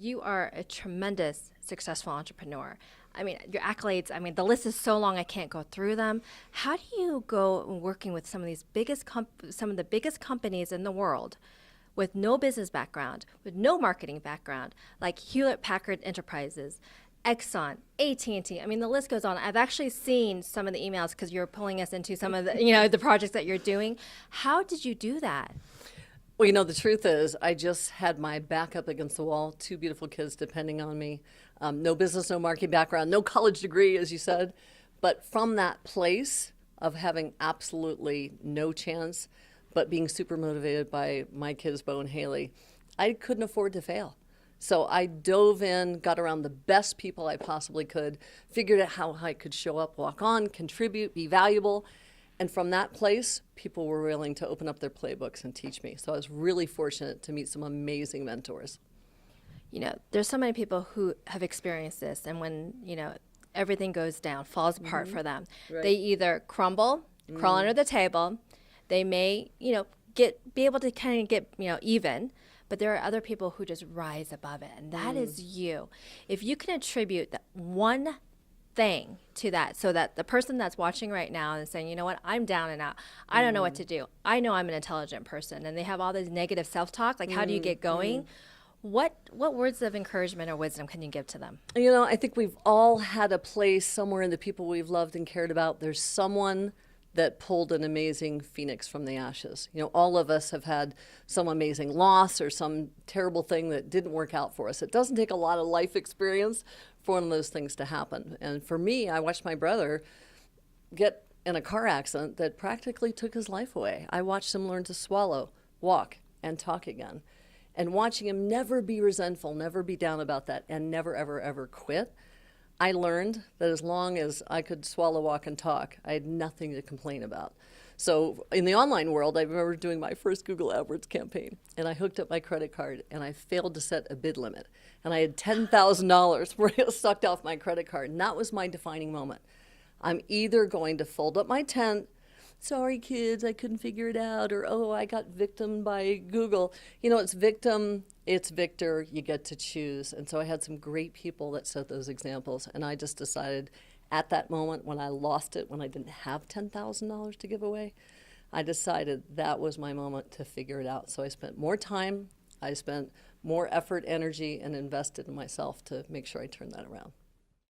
you are a tremendous successful entrepreneur. I mean, your accolades, I mean, the list is so long I can't go through them. How do you go working with some of these some of the biggest companies in the world with no business background, with no marketing background, like Hewlett-Packard Enterprises, Exxon, AT&T. I mean, the list goes on. I've actually seen some of the emails because you're pulling us into some of the, the projects that you're doing. How did you do that? Well, the truth is I just had my back up against the wall, two beautiful kids depending on me, no business, no marketing background, no college degree, as you said. But from that place of having absolutely no chance, but being super motivated by my kids, Bo and Haley, I couldn't afford to fail. So I dove in, got around the best people I possibly could, figured out how I could show up, walk on, contribute, be valuable. And from that place, people were willing to open up their playbooks and teach me. So I was really fortunate to meet some amazing mentors. There's so many people who have experienced this, and when, everything goes down, falls apart for them, Right. they either crumble, crawl under the table, they may, be able to kind of get, even, but there are other people who just rise above it, and that is you. If you can attribute that one thing to that, so that the person that's watching right now and saying, you know what, I'm down and out, I don't know what to do, I know I'm an intelligent person, and they have all this negative self-talk, like how do you get going? What words of encouragement or wisdom can you give to them? I think we've all had a place somewhere in the people we've loved and cared about. There's someone that pulled an amazing phoenix from the ashes. All of us have had some amazing loss or some terrible thing that didn't work out for us. It doesn't take a lot of life experience for one of those things to happen. And for me, I watched my brother get in a car accident that practically took his life away. I watched him learn to swallow, walk, and talk again. And watching him never be resentful, never be down about that, and never, ever, ever quit, I learned that as long as I could swallow, walk, and talk, I had nothing to complain about. So in the online world, I remember doing my first Google AdWords campaign, and I hooked up my credit card, and I failed to set a bid limit. And I had $10,000 where it sucked off my credit card, and that was my defining moment. I'm either going to fold up my tent, sorry kids, I couldn't figure it out, or oh, I got victimed by Google. It's victim, it's victor, you get to choose. And so I had some great people that set those examples, and I just decided at that moment when I lost it, when I didn't have $10,000 to give away, I decided that was my moment to figure it out. So I spent more time, I spent more effort, energy, and invested in myself to make sure I turned that around.